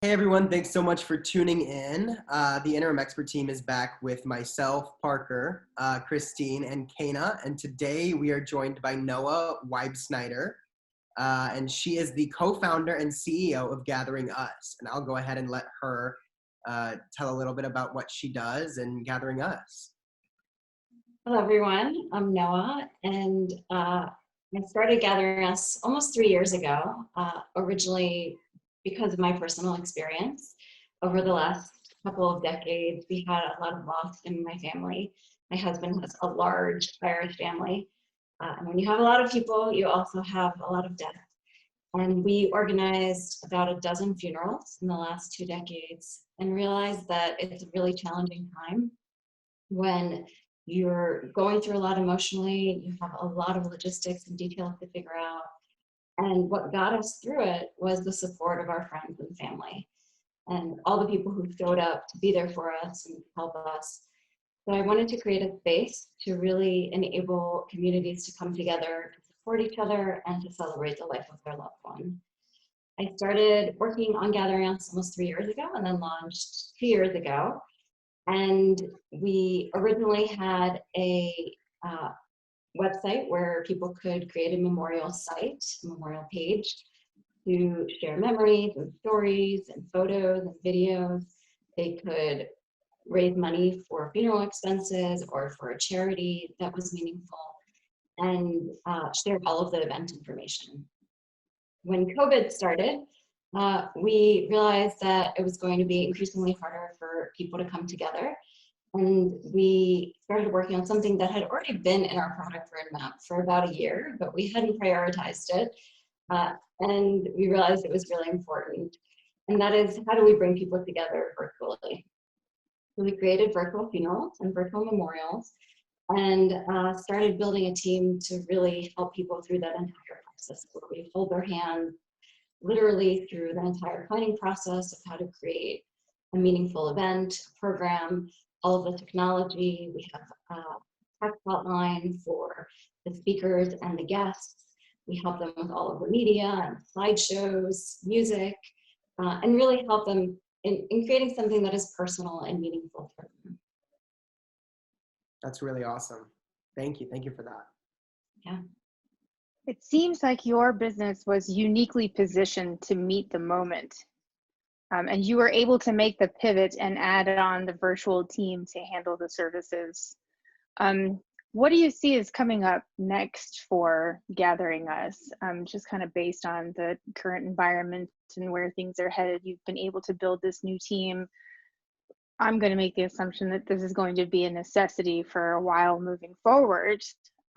Hey everyone, thanks so much for tuning in. The Interim Expert Team is back with myself, Parker, Christine, and Kana. And today we are joined by Noha Waibsnaider. And she is the co-founder and CEO of GatheringUs. And I'll go ahead and let her tell a little bit about what she does in GatheringUs. Hello everyone, I'm Noha, and I started GatheringUs almost 3 years ago, originally because of my personal experience. Over the last couple of decades, we had a lot of loss in my family. My husband has a large Irish family, and when you have a lot of people, you also have a lot of death. And we organized about a dozen funerals in the last 2 decades and realized that it's a really challenging time when you're going through a lot emotionally, you have a lot of logistics and details to figure out. And what got us through it was the support of our friends and family and all the people who showed up to be there for us and help us. So I wanted to create a space to really enable communities to come together, to support each other, and to celebrate the life of their loved one. I started working on GatheringUs almost 3 years ago and then launched 2 years ago. And we originally had a website where people could create a memorial site, a memorial page, to share memories and stories and photos and videos. They could raise money for funeral expenses or for a charity that was meaningful, and share all of the event information. When COVID started, we realized that it was going to be increasingly harder for people to come together. And we started working on something that had already been in our product roadmap for about a year, but we hadn't prioritized it. And we realized it was really important. And that is, how do we bring people together virtually? So we created virtual funerals and virtual memorials and started building a team to really help people through that entire process, where we hold their hand literally through the entire planning process of how to create a meaningful event, program, all of the technology. We have a text outline for the speakers and the guests. We help them with all of the media and slideshows, music, and really help them in creating something that is personal and meaningful for them. That's really awesome. Thank you. Thank you for that. Yeah. It seems like your business was uniquely positioned to meet the moment. And you were able to make the pivot and add on the virtual team to handle the services. What do you see is coming up next for GatheringUs? Just kind of based on the current environment and where things are headed, you've been able to build this new team. I'm going to make the assumption that this is going to be a necessity for a while moving forward.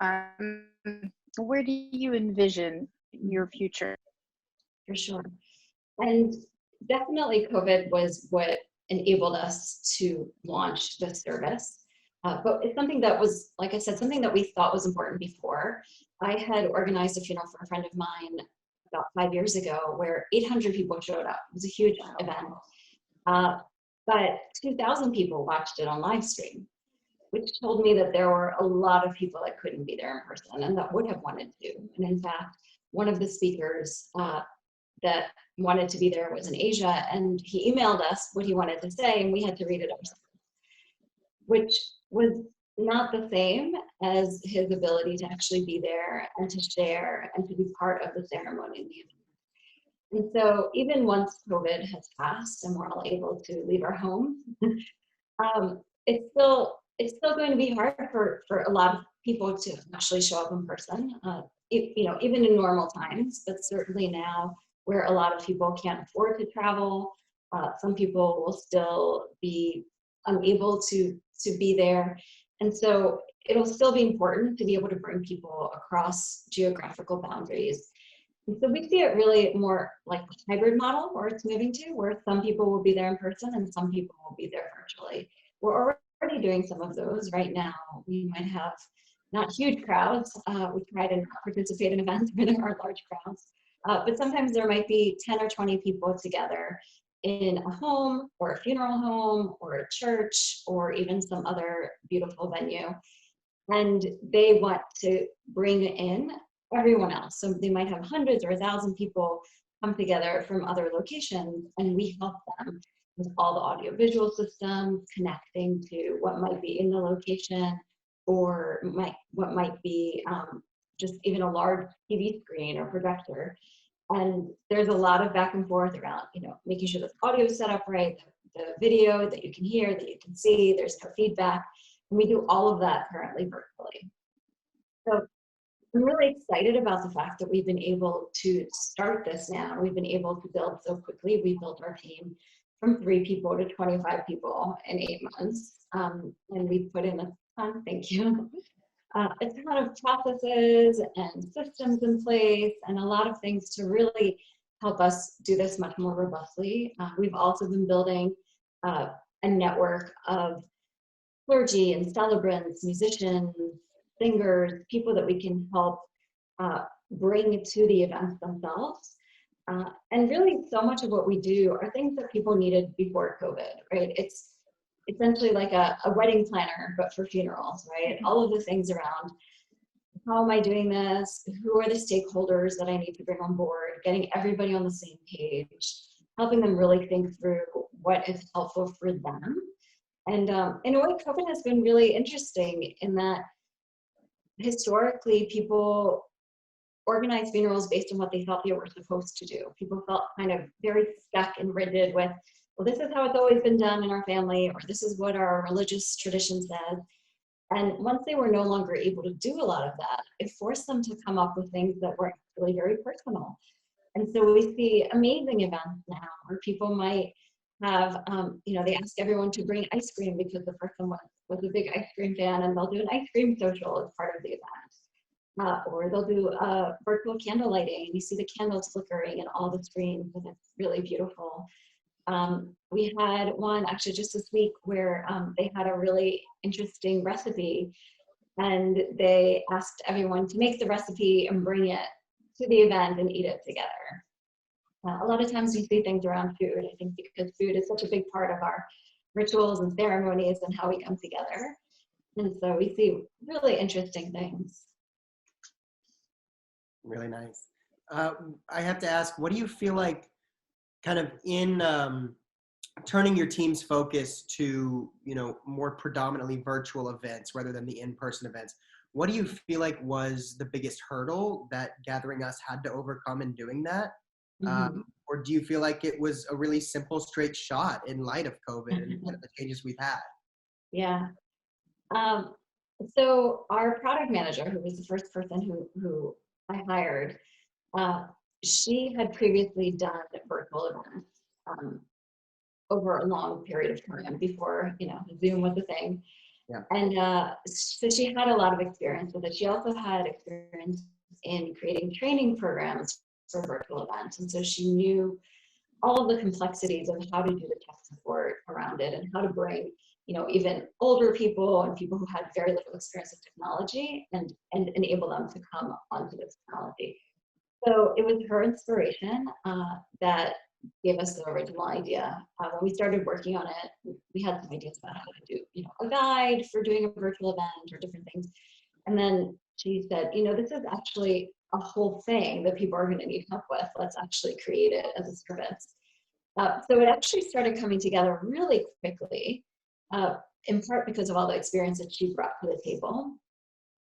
Where do you envision your future? For sure. And definitely COVID was what enabled us to launch this service. But it's something that was, like I said, something that we thought was important before. I had organized a funeral for a friend of mine about 5 years ago where 800 people showed up. It was a huge event. But 2,000 people watched it on live stream, which told me that there were a lot of people that couldn't be there in person and that would have wanted to. And in fact, one of the speakers that wanted to be there was in Asia, and he emailed us what he wanted to say, and we had to read it ourselves, which was not the same as his ability to actually be there and to share and to be part of the ceremony and the event. And so even once COVID has passed and we're all able to leave our home, it's still going to be hard for a lot of people to actually show up in person, even in normal times, but certainly now where a lot of people can't afford to travel. Some people will still be unable to be there. And so it'll still be important to be able to bring people across geographical boundaries. And so we see it really more like a hybrid model where it's moving to, where some people will be there in person and some people will be there virtually. We're already doing some of those right now. We might have not huge crowds. We try to not participate in events where there are large crowds. But sometimes there might be 10 or 20 people together in a home or a funeral home or a church or even some other beautiful venue. And they want to bring in everyone else. So they might have hundreds or 1,000 people come together from other locations, and we help them with all the audiovisual systems, connecting to what might be in the location, or what might be just even a large TV screen or projector. And there's a lot of back and forth around, making sure the audio is set up right, the video that you can hear, that you can see, there's no feedback. And we do all of that currently virtually. So I'm really excited about the fact that we've been able to start this now. We've been able to build so quickly. We built our team from 3 people to 25 people in 8 months. And we put in a ton, thank you, a ton of processes and systems in place and a lot of things to really help us do this much more robustly. We've also been building a network of clergy and celebrants, musicians, singers, people that we can help bring to the events themselves. And really so much of what we do are things that people needed before COVID, right? It's essentially like a wedding planner, but for funerals, right? All of the things around, how am I doing this? Who are the stakeholders that I need to bring on board? Getting everybody on the same page, helping them really think through what is helpful for them. And in a way, COVID has been really interesting in that historically people organized funerals based on what they thought they were supposed to do. People felt kind of very stuck and rigid with, well, this is how it's always been done in our family, or this is what our religious tradition says. And once they were no longer able to do a lot of that, it forced them to come up with things that were really very personal. And so we see amazing events now where people might have, they ask everyone to bring ice cream because the person was a big ice cream fan, and they'll do an ice cream social as part of the event. Or they'll do virtual candle lighting, and you see the candles flickering and all the screens, and it's really beautiful. We had one actually just this week where they had a really interesting recipe, and they asked everyone to make the recipe and bring it to the event and eat it together. A lot of times we see things around food, I think because food is such a big part of our rituals and ceremonies and how we come together. And so we see really interesting things. Really nice. I have to ask, what do you feel like kind of in turning your team's focus to, more predominantly virtual events rather than the in-person events? What do you feel like was the biggest hurdle that GatheringUs had to overcome in doing that? Mm-hmm. Or do you feel like it was a really simple, straight shot in light of COVID and kind of the changes we've had? Yeah. So our product manager, who was the first person who I hired, she had previously done virtual events over a long period of time before, Zoom was a thing. Yeah. And so she had a lot of experience with it. She also had experience in creating training programs for virtual events. And so she knew all of the complexities of how to do the tech support around it and how to bring, even older people and people who had very little experience with technology and enable them to come onto this technology. So it was her inspiration that gave us the original idea. When we started working on it, we had some ideas about how to do, a guide for doing a virtual event or different things. And then she said, this is actually a whole thing that people are going to need help with. Let's actually create it as a service. So it actually started coming together really quickly, in part because of all the experience that she brought to the table.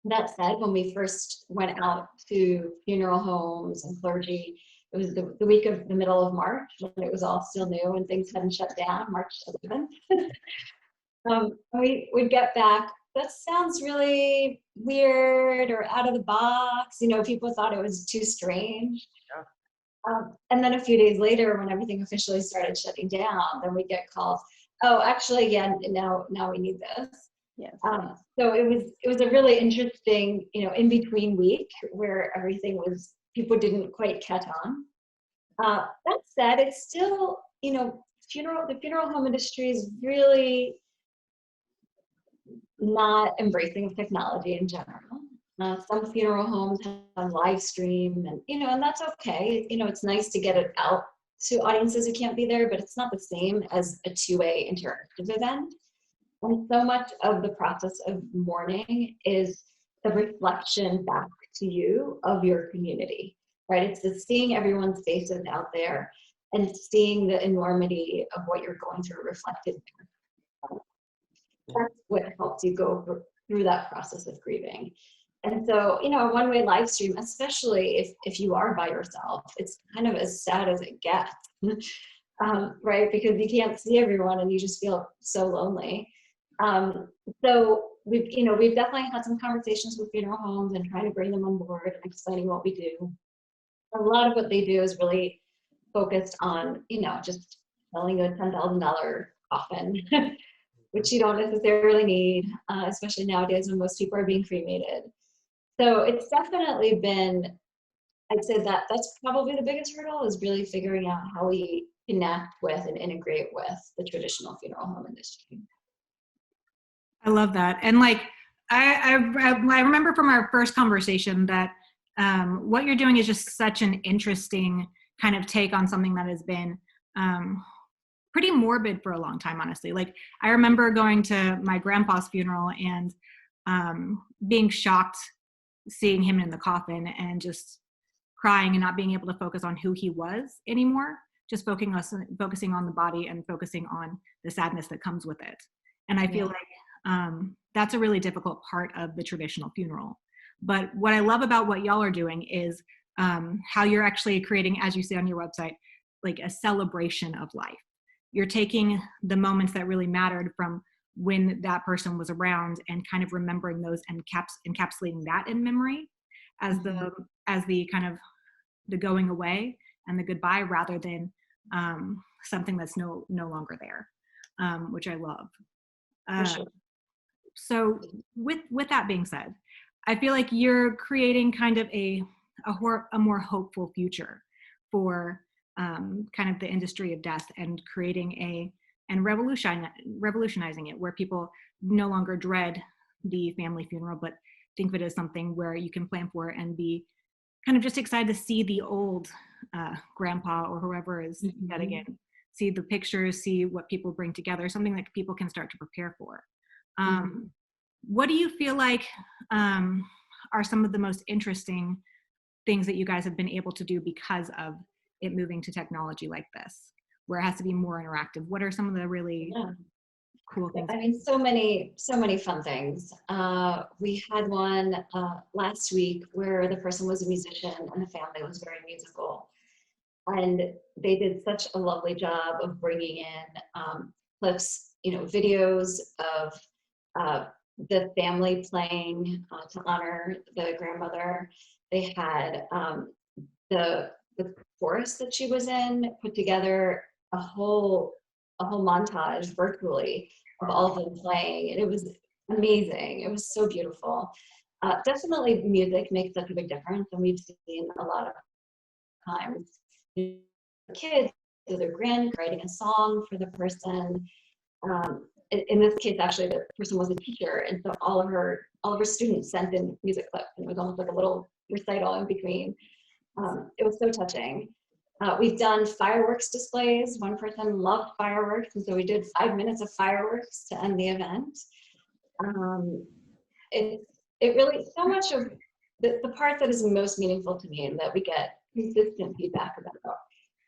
That said, when we first went out to funeral homes and clergy, it was the week of the middle of March when it was all still new and things hadn't shut down, March 11th. We would get back, that sounds really weird or out of the box. People thought it was too strange. Yeah. And then a few days later, when everything officially started shutting down, then we get calls. Oh, actually, yeah, now we need this. Yes. So it was a really interesting, in between week where people didn't quite catch on. That said, it's still, the funeral home industry is really not embracing of technology in general. Some funeral homes have live stream and that's okay. It's nice to get it out to audiences who can't be there, but it's not the same as a two-way interactive event. And so much of the process of mourning is the reflection back to you of your community. right? It's the seeing everyone's faces out there and seeing the enormity of what you're going through reflected. That's what helps you go through that process of grieving. And so, you know, a one-way live stream, especially if you are by yourself, it's kind of as sad as it gets, right? Because you can't see everyone and you just feel so lonely. So we've definitely had some conversations with funeral homes and trying to bring them on board and explaining what we do. A lot of what they do is really focused on, you know, just selling a $10,000 coffin, which you don't necessarily need, especially nowadays when most people are being cremated. So it's definitely been, I'd say that's probably the biggest hurdle, is really figuring out how we connect with and integrate with the traditional funeral home industry. I love that. And like, I remember from our first conversation that what you're doing is just such an interesting kind of take on something that has been pretty morbid for a long time, honestly. Like, I remember going to my grandpa's funeral and being shocked seeing him in the coffin and just crying and not being able to focus on who he was anymore, just focusing on the body and focusing on the sadness that comes with it. And I feel like that's a really difficult part of the traditional funeral. But what I love about what y'all are doing is how you're actually creating, as you say on your website, like a celebration of life. You're taking the moments that really mattered from when that person was around and kind of remembering those and encapsulating that in memory as the kind of the going away and the goodbye, rather than something that's no longer there, which I love. Sure. So with that being said, I feel like you're creating kind of a more hopeful future for kind of the industry of death, and creating and revolutionizing it, where people no longer dread the family funeral, but think of it as something where you can plan for it and be kind of just excited to see the old grandpa or whoever is dead again, see the pictures, see what people bring together, something that people can start to prepare for. What do you feel like are some of the most interesting things that you guys have been able to do because of it moving to technology like this, where it has to be more interactive? What are some of the really cool things? I mean, so many fun things. We had one last week where the person was a musician and the family was very musical. And they did such a lovely job of bringing in clips, you know, videos of the family playing to honor the grandmother. They had the chorus that she was in put together a whole montage virtually of all of them playing, and it was amazing. It was so beautiful. Definitely music makes such a big difference, and we've seen a lot of times kids or their grand writing a song for the person. In this case, actually, the person was a teacher, and so all of her students sent in music clips, and it was almost like a little recital in between. It was so touching. We've done fireworks displays. One person loved fireworks, and so we did 5 minutes of fireworks to end the event. It really, so much of the part that is most meaningful to me and that we get consistent feedback about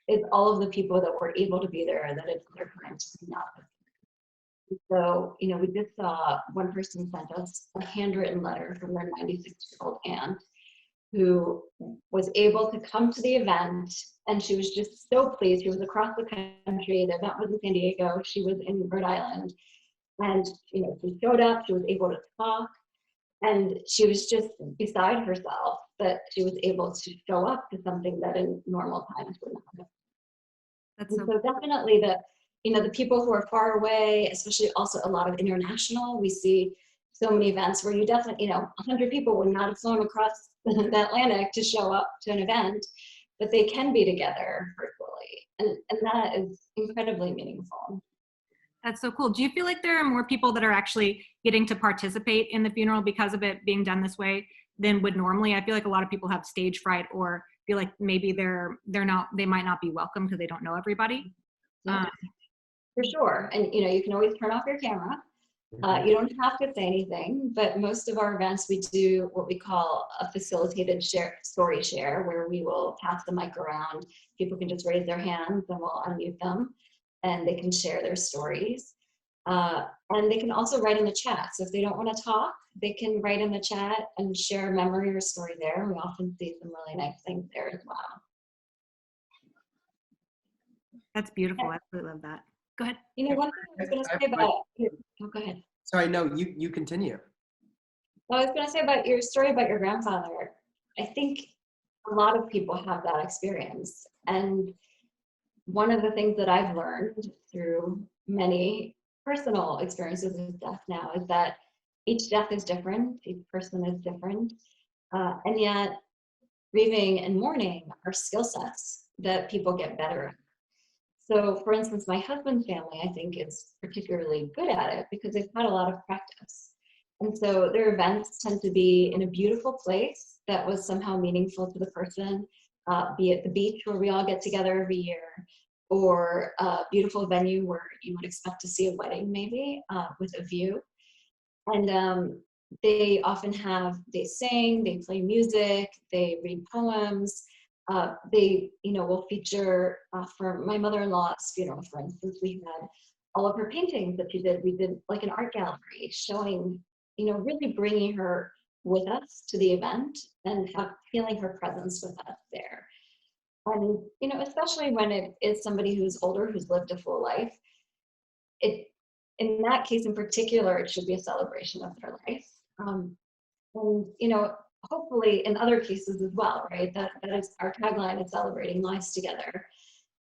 is all of the people that were able to be there and that it's their time to be not. So, you know, we just saw one person sent us a handwritten letter from their 96-year-old aunt, who was able to come to the event, and she was just so pleased. She was across the country. The event was in San Diego. She was in Rhode Island, and you know, she showed up. She was able to talk, and she was just beside herself that she was able to show up to something that in normal times would not have. That's so Definitely the people who are far away, especially also a lot of international. We see so many events where you definitely, 100 people would not have flown across the Atlantic to show up to an event, but they can be together virtually. And that is incredibly meaningful. That's so cool. Do you feel like there are more people that are actually getting to participate in the funeral because of it being done this way than would normally? I feel like a lot of people have stage fright or feel like maybe they might not be welcome because they don't know everybody. Yeah. For sure. And you can always turn off your camera. You don't have to say anything, but most of our events, we do what we call a facilitated story share, where we will pass the mic around. People can just raise their hands and we'll unmute them and they can share their stories. And they can also write in the chat. So if they don't want to talk, they can write in the chat and share a memory or story there. We often see some really nice things there as well. That's beautiful. I absolutely love that. Go ahead. You know, one thing I was going to say about, oh, go ahead. Sorry, no, you continue. Well, I was going to say about your story about your grandfather. I think a lot of people have that experience. And one of the things that I've learned through many personal experiences with death now is that each death is different, each person is different, and yet grieving and mourning are skill sets that people get better at. So for instance, my husband's family, I think, is particularly good at it because they've had a lot of practice. And so their events tend to be in a beautiful place that was somehow meaningful to the person, be it the beach where we all get together every year, or a beautiful venue where you would expect to see a wedding maybe, with a view. And they often they sing, they play music, they read poems. They, will feature, for my mother-in-law's funeral, for instance, we had all of her paintings that she did. We did like an art gallery showing, really bringing her with us to the event and feeling her presence with us there. And, especially when it is somebody who's older, who's lived a full life, in that case in particular, it should be a celebration of their life. And, hopefully in other cases as well, right? That is our tagline, is celebrating lives together.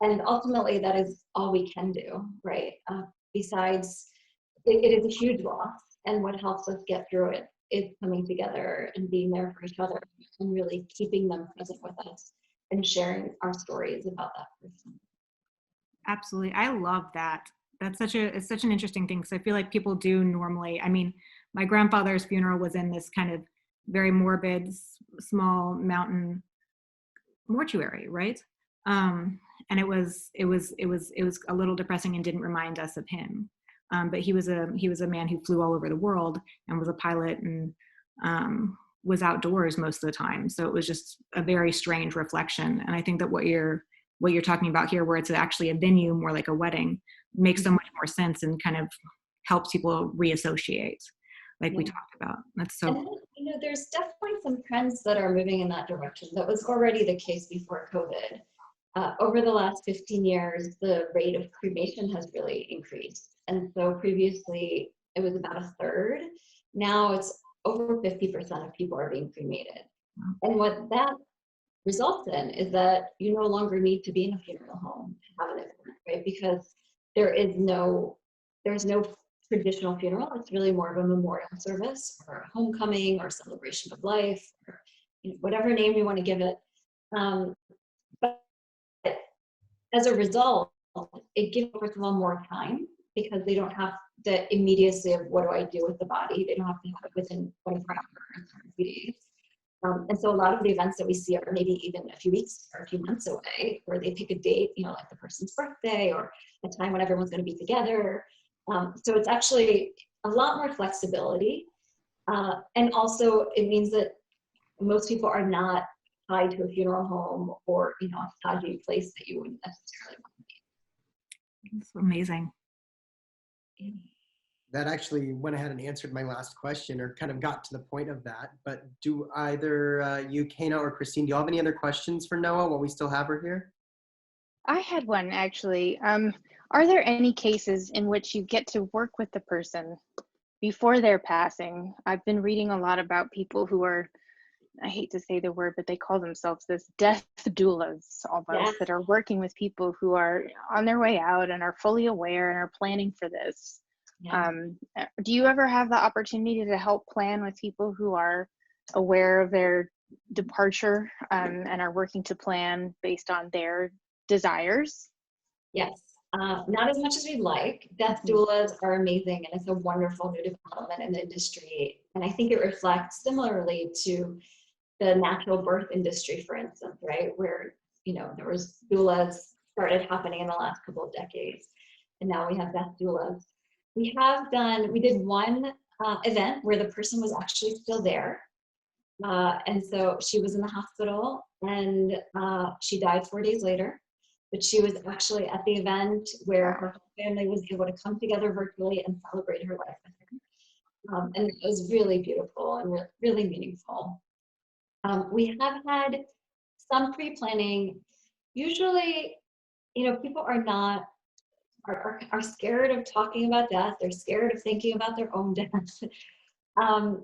And ultimately that is all we can do, right? Besides, it is a huge loss. And what helps us get through it is coming together and being there for each other and really keeping them present with us and sharing our stories about that person. Absolutely. I love that. It's such an interesting thing, because I feel like people do normally, I mean, my grandfather's funeral was in this kind of very morbid, small mountain mortuary, right? And it was a little depressing and didn't remind us of him. But he was a man who flew all over the world and was a pilot and was outdoors most of the time. So it was just a very strange reflection. And I think that what you're talking about here, where it's actually a venue, more like a wedding, makes so much more sense and kind of helps people reassociate, like we talked about. That's so. And there's definitely some trends that are moving in that direction. That was already the case before COVID. Over the last 15 years, the rate of cremation has really increased. And so previously it was about a third. Now it's over 50% of people are being cremated. And what that results in is that you no longer need to be in a funeral home to have an event, right? Because there's no traditional funeral. It's really more of a memorial service or a homecoming or celebration of life, or whatever name you want to give it. But as a result, it gives first of all more time, because they don't have the immediacy of what do I do with the body. They don't have to have it within 24 hours or a few days. And so a lot of the events that we see are maybe even a few weeks or a few months away, where they pick a date, like the person's birthday or a time when everyone's going to be together. So it's actually a lot more flexibility. And also it means that most people are not tied to a funeral home or, a stodgy place that you wouldn't necessarily want to be. That's amazing. That actually went ahead and answered my last question, or kind of got to the point of that. But do either you, Kana, or Christine, do you have any other questions for Noah while we still have her here? I had one actually. Are there any cases in which you get to work with the person before their passing? I've been reading a lot about people who are, I hate to say the word, but they call themselves this death doulas almost, that are working with people who are on their way out and are fully aware and are planning for this. Yeah. Do you ever have the opportunity to help plan with people who are aware of their departure and are working to plan based on their desires? Yes, not as much as we'd like. Death doulas are amazing, and it's a wonderful new development in the industry. And I think it reflects similarly to the natural birth industry, for instance, right? Where, there was doulas started happening in the last couple of decades, and now we have death doulas. we did one event where the person was actually still there. And so she was in the hospital, and she died 4 days later. But she was actually at the event where her whole family was able to come together virtually and celebrate her life with her. And it was really beautiful and really meaningful. We have had some pre-planning. Usually, people are scared of talking about death. They're scared of thinking about their own death. And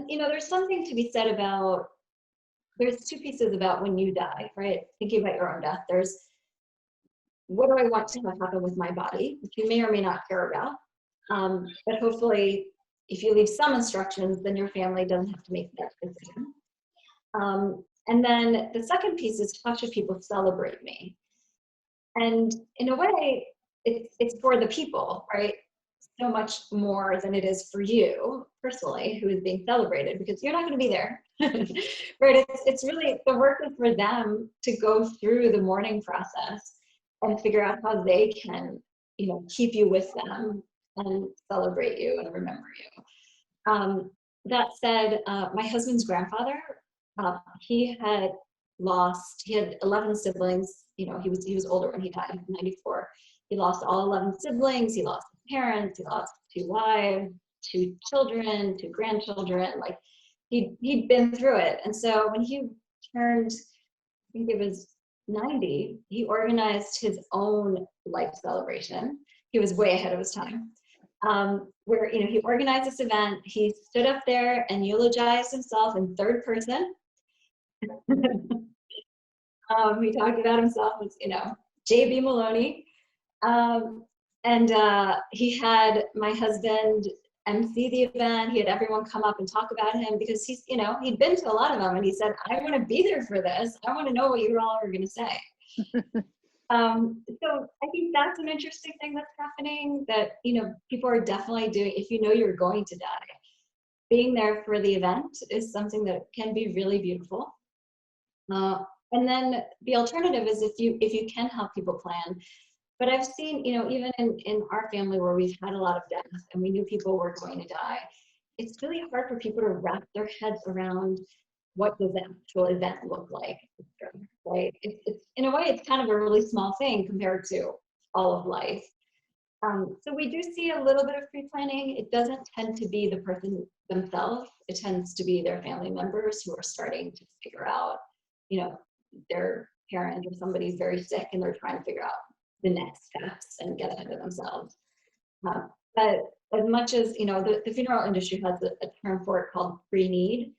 there's something to be said about, there's two pieces about when you die, right? Thinking about your own death. There's, what do I want to have happen with my body, which you may or may not care about. But hopefully, if you leave some instructions, then your family doesn't have to make that decision. And then the second piece is, how should people celebrate me? And in a way, it's for the people, right? So much more than it is for you personally, who is being celebrated, because you're not going to be there, right? It's really, the work is for them to go through the mourning process and figure out how they can, keep you with them and celebrate you and remember you. That said, my husband's grandfather, he had 11 siblings. He was older when he died in 94. He lost all 11 siblings. He lost his parents. He lost 2 wives, 2 children, 2 grandchildren. Like, he'd been through it. And so when he turned, I think it was 90, he organized his own life celebration. He was way ahead of his time. Where he organized this event. He stood up there and eulogized himself in third person. He talked about himself as, J.B. Maloney. And he had my husband MC the event. He had everyone come up and talk about him, because he's, he'd been to a lot of them, and he said, I want to be there for this. I want to know what you all are going to say. So I think that's an interesting thing that's happening, that, people are definitely doing, if you're going to die, being there for the event is something that can be really beautiful. And then the alternative is, if you can help people plan. But I've seen, even in our family where we've had a lot of death and we knew people were going to die, it's really hard for people to wrap their heads around, what does the actual event look like, right? It's in a way, it's kind of a really small thing compared to all of life. So we do see a little bit of pre-planning. It doesn't tend to be the person themselves. It tends to be their family members who are starting to figure out, their parent or somebody's very sick and they're trying to figure out the next steps and get ahead of themselves. But as much as, the funeral industry has a term for it called pre-need,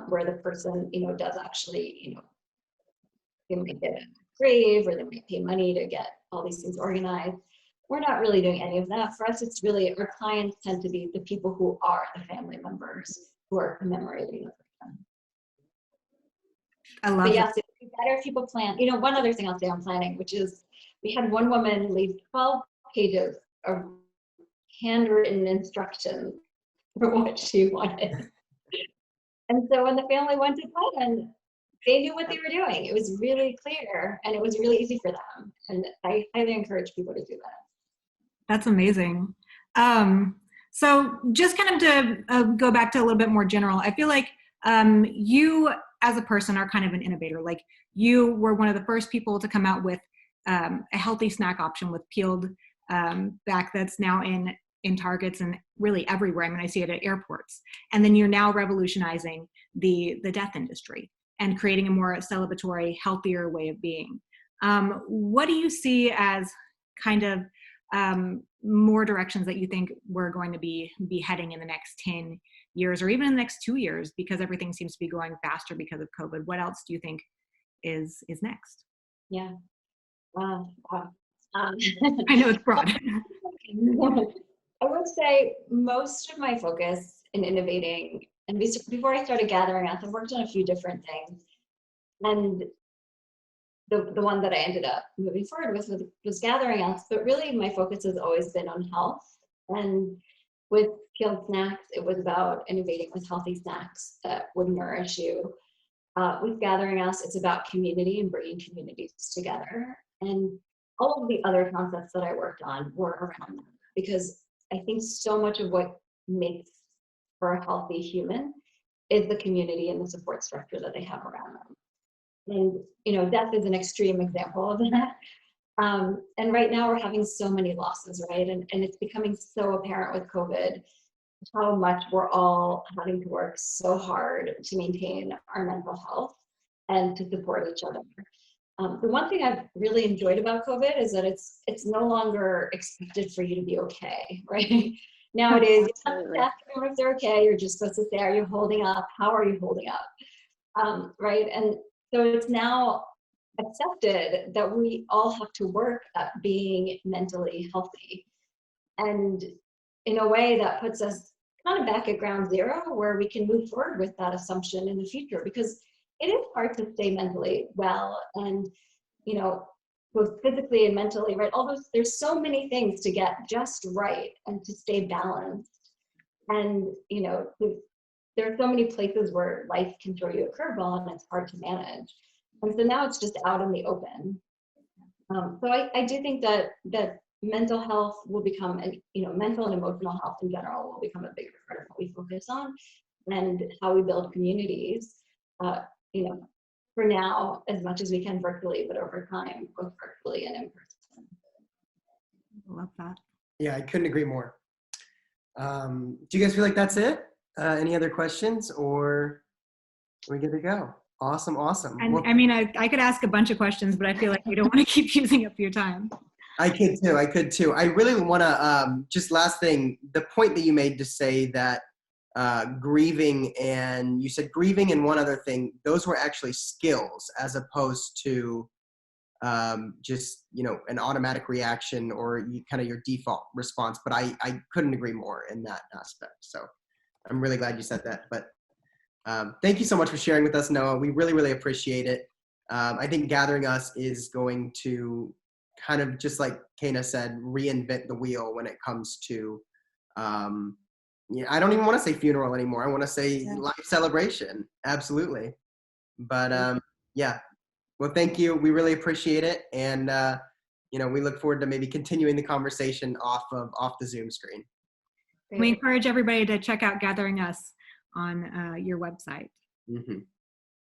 where the person, does actually, they might get a grave, or they might pay money to get all these things organized. We're not really doing any of that. For us, it's really, our clients tend to be the people who are the family members who are commemorating the person. I love But that. yes, it's better if people plan. One other thing I'll say on planning, which is, we had one woman leave 12 pages of handwritten instructions for what she wanted. And so when the family went to plan, they knew what they were doing. It was really clear, and it was really easy for them. And I highly encourage people to do that. That's amazing. So just kind of to go back to a little bit more general, I feel like you as a person are kind of an innovator. Like, you were one of the first people to come out with a healthy snack option with peeled back, that's now in Targets and really everywhere. I mean, I see it at airports. And then you're now revolutionizing the death industry and creating a more celebratory, healthier way of being. What do you see as kind of more directions that you think we're going to be heading in the next 10 years, or even in the next 2 years, because everything seems to be going faster because of COVID? What else do you think is next? Yeah. Wow. I know it's broad. I would say most of my focus in innovating, and before I started GatheringUs, I worked on a few different things. And the one that I ended up moving forward with was GatheringUs, but really my focus has always been on health. And with peeled snacks, it was about innovating with healthy snacks that would nourish you. With GatheringUs, it's about community and bringing communities together. And all of the other concepts that I worked on were around that, because I think so much of what makes for a healthy human is the community and the support structure that they have around them. And, you know, death is an extreme example of that. And right now we're having so many losses, right? And it's becoming so apparent with COVID how much we're all having to work so hard to maintain our mental health and to support each other. The one thing I've really enjoyed about COVID is that it's no longer expected for you to be okay, right? Nowadays, you have to ask everyone if they're okay. You're just supposed to say, are you holding up? How are you holding up? Right? And so it's now accepted that we all have to work at being mentally healthy. And in a way that puts us kind of back at ground zero where we can move forward with that assumption in the future, because it is hard to stay mentally well and, you know, both physically and mentally, right? There's so many things to get just right and to stay balanced. And, you know, there are so many places where life can throw you a curveball and it's hard to manage. And so now it's just out in the open. So I do think that mental health will become, mental and emotional health in general will become a bigger part of what we focus on and how we build communities, for now, as much as we can virtually, but over time, both virtually and in person. I love that. Yeah, I couldn't agree more. Do you guys feel like that's it? Any other questions, or are we good to go? Awesome. And Well, I mean, I could ask a bunch of questions, but I feel like we don't want to keep using up your time. I could too. I really want to, just last thing, the point that you made to say that grieving, and you said grieving and one other thing, those were actually skills as opposed to just, an automatic reaction or kind of your default response. But I couldn't agree more in that aspect. So I'm really glad you said that. But thank you so much for sharing with us, Noah. We really, really appreciate it. I think Gathering Us is going to kind of, just like Kana said, reinvent the wheel when it comes to, I don't even want to say funeral anymore. I want to say life celebration. Absolutely. But yeah, well, thank you. We really appreciate it. And, we look forward to maybe continuing the conversation off the Zoom screen. We encourage everybody to check out Gathering Us on your website. Mm-hmm.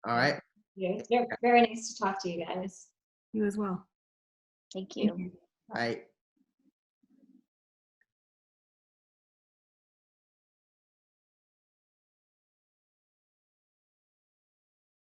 All right. Yeah, very nice to talk to you guys. You as well. Thank you. All right.